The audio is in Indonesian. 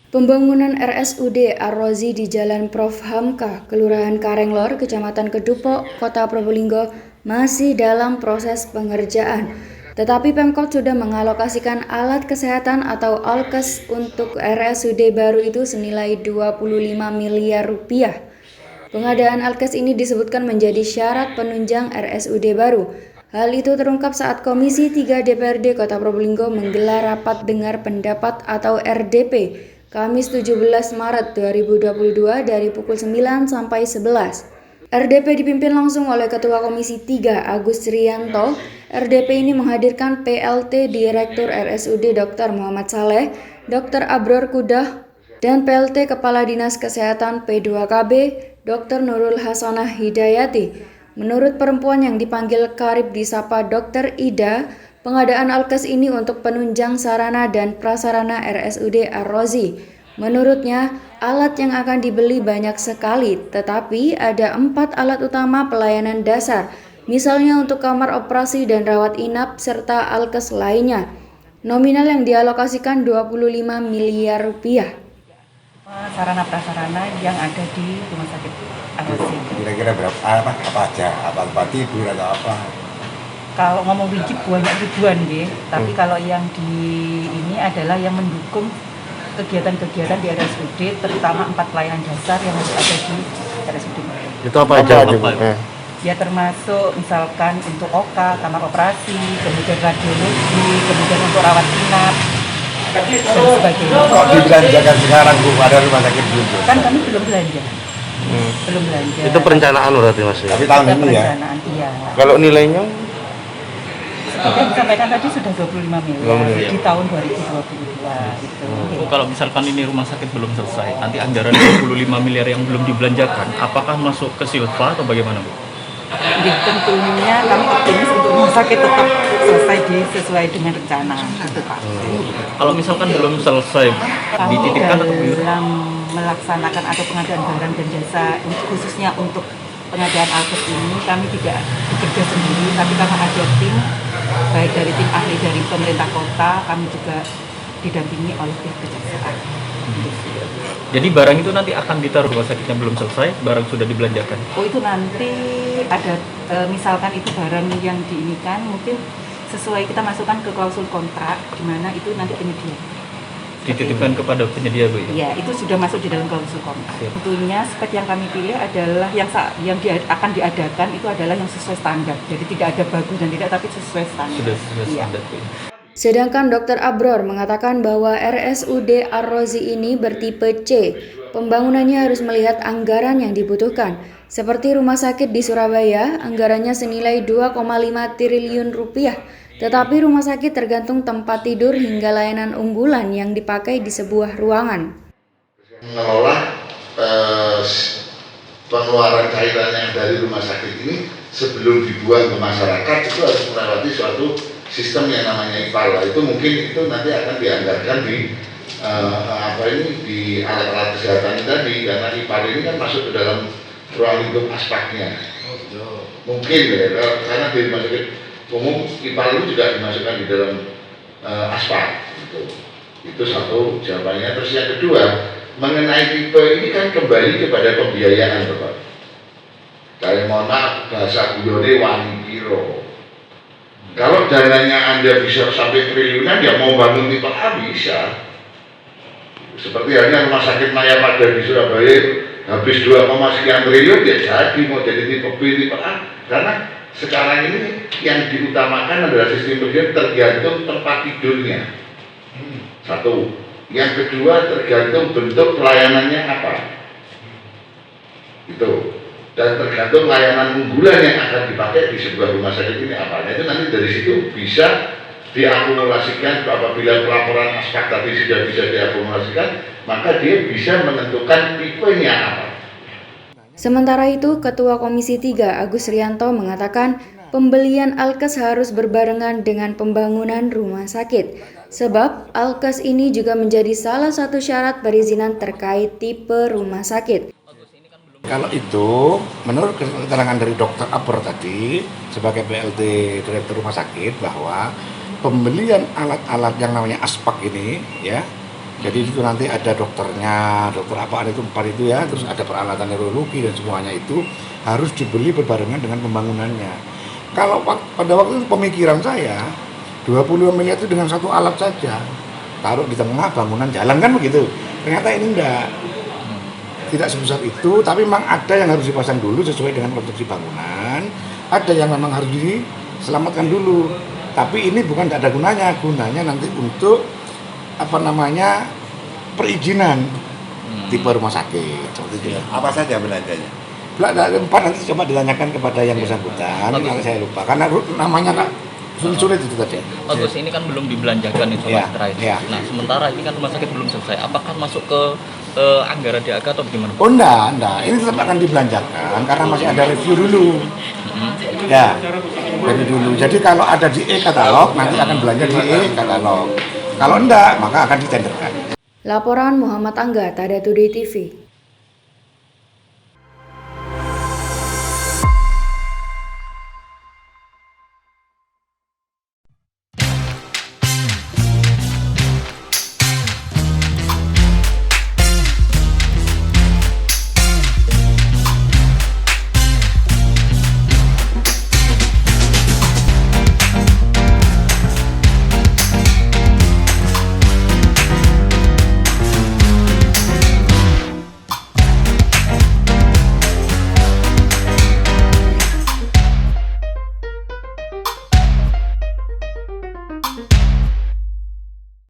Pembangunan RSUD Ar-Razi di Jalan Prof. Hamka, Kelurahan Karenglor, Kecamatan Kedupok, Kota Probolinggo masih dalam proses pengerjaan. Tetapi Pemkot sudah mengalokasikan alat kesehatan atau alkes untuk RSUD baru itu senilai 25 miliar rupiah. Pengadaan alkes ini disebutkan menjadi syarat penunjang RSUD baru. Hal itu terungkap saat Komisi 3 DPRD Kota Probolinggo menggelar rapat dengar pendapat atau RDP Kamis 17 Maret 2022 dari pukul 9 sampai 11. RDP dipimpin langsung oleh Ketua Komisi 3 Agus Rianto. RDP ini menghadirkan PLT Direktur RSUD Dr. Muhammad Saleh, Dr. Abror Kudah, dan PLT Kepala Dinas Kesehatan P2KB Dr. Nurul Hasanah Hidayati. Menurut perempuan yang dipanggil karib disapa Dr. Ida, pengadaan alkes ini untuk penunjang sarana dan prasarana RSUD Ar-Razi. Menurutnya, alat yang akan dibeli banyak sekali, tetapi ada 4 alat utama pelayanan dasar, misalnya untuk kamar operasi dan rawat inap serta alkes lainnya. Nominal yang dialokasikan 25 miliar rupiah. Sarana prasarana yang ada di Rumah Sakit Ar-Razi. Kira-kira berapa? Apa aja? Apa tidur atau apa? Kalau ngomong wajib banyak ribuan deh, tapi kalau yang di ini adalah yang mendukung kegiatan-kegiatan di RSUD, terutama 4 pelayanan dasar yang ada di RSUD. Itu apa aja? Ya termasuk misalkan untuk OKA, kamar operasi, kemudian radiologi, kemudian untuk rawat inap, dan sebagainya. Kok dibelanjakan sekarang Bu, ada rumah sakit belum? Kan kami belum belanja. Belum belanja. Itu perencanaan berarti Mas ya? Tapi tahun ini ya? Perencanaan, iya. Kalau nilainya? Seperti yang disampaikan tadi sudah 25 miliar di tahun 2022 itu. Kalau misalkan ini rumah sakit belum selesai, nanti anggaran 25 miliar yang belum dibelanjakan, apakah masuk ke silva atau bagaimana Bu? Jadi tentunya kami optimis untuk rumah sakit tetap selesai sesuai dengan rencana gitu Pak. Kalau misalkan belum selesai, dititipkan atau dalam melaksanakan atau pengadaan barang dan jasa khususnya untuk pengadaan alkes ini kami tidak bekerja sendiri, tapi kami ada tim baik dari tim ahli dari pemerintah kota, kami juga didampingi oleh pihak kejaksaan. Jadi barang itu nanti akan ditaruh rumah sakitnya belum selesai, barang sudah dibelanjakan? Oh itu nanti ada misalkan itu barang yang diinikan mungkin sesuai kita masukkan ke klausul kontrak, di mana itu nanti penyedia. Dititipkan kepada penyedia Bu ya? Iya, itu sudah masuk di dalam klausul kontrak. Tentunya spek yang kami pilih adalah yang akan diadakan itu adalah yang sesuai standar. Jadi tidak ada bagus dan tidak, tapi sesuai standar. Sudah standar Bu. Sedangkan Dr. Abror mengatakan bahwa RSUD Ar-Razi ini bertipe C. Pembangunannya harus melihat anggaran yang dibutuhkan. Seperti rumah sakit di Surabaya, anggarannya senilai 2,5 triliun rupiah. Tetapi rumah sakit tergantung tempat tidur hingga layanan unggulan yang dipakai di sebuah ruangan. Mengelola pengeluaran cairan yang dari rumah sakit ini sebelum dibuang ke masyarakat itu harus melewati suatu sistem yang namanya IPAL. Itu mungkin itu nanti akan dianggarkan di di alat-alat kesehatan tadi, karena IPAL ini kan masuk ke dalam ruang lingkup aspaknya. Mungkin ya, karena di rumah sakit umum IPAL itu juga dimasukkan di dalam aspal. Itu satu jawabannya. Terus yang kedua, mengenai tipe ini kan kembali kepada pembiayaan Bapak. Dari mohon maaf bahasa guyone wani piro. Kalau dananya Anda bisa sampai triliunan, ya mau bangun tipe A bisa. Seperti halnya rumah sakit Maya Pada di Surabaya habis 2, sekian triliun, ya jadi mau jadi tipe B, tipe A. Karena sekarang ini yang diutamakan adalah sistem pendidikan tergantung tempat tidurnya. Satu. Yang kedua tergantung bentuk pelayanannya apa. Itu. Dan tergantung layanan unggulan yang akan dipakai di sebuah rumah sakit ini apa. Nah, itu nanti dari situ bisa diakumulasikan. Apabila pelaporan aspek tadi sudah bisa diakumulasikan, maka dia bisa menentukan tipenya apa. Sementara itu, Ketua Komisi 3 Agus Rianto mengatakan pembelian alkes harus berbarengan dengan pembangunan rumah sakit. Sebab alkes ini juga menjadi salah satu syarat perizinan terkait tipe rumah sakit. Kalau itu, menurut keterangan dari Dr. Abror tadi, sebagai PLT Direktur Rumah Sakit, bahwa pembelian alat-alat yang namanya aspak ini, ya, Jadi itu nanti ada dokternya, dokter apaan itu, empat itu ya, terus ada peralatan neurologi dan semuanya itu harus dibeli berbarengan dengan pembangunannya. Kalau pada waktu itu pemikiran saya 20 miliar itu dengan satu alat saja, taruh di tengah bangunan jalan kan begitu. Ternyata ini enggak, tidak sebesar itu, tapi memang ada yang harus dipasang dulu sesuai dengan konstruksi bangunan, ada yang memang harus diselamatkan dulu. Tapi ini bukan tidak ada gunanya nanti untuk perizinan tipe rumah sakit seperti itu. Apa saja belanjanya? Empat nanti coba ditanyakan kepada yang bersangkutan, kalau saya lupa karena namanya nggak sulit itu tadi. Terus ini kan belum dibelanjakan itu Ya, Mas terakhir. ya. Nah sementara ini kan rumah sakit belum selesai. Apakah masuk ke anggaran DAK atau bagaimana? Oh enggak, ini tetap akan dibelanjakan karena masih ada review dulu. Ya, review dulu. Jadi kalau ada di e-katalog nanti akan belanja di e-katalog. Kalau enggak, maka akan ditenderkan. Laporan Muhammad Angga, Tada Today TV.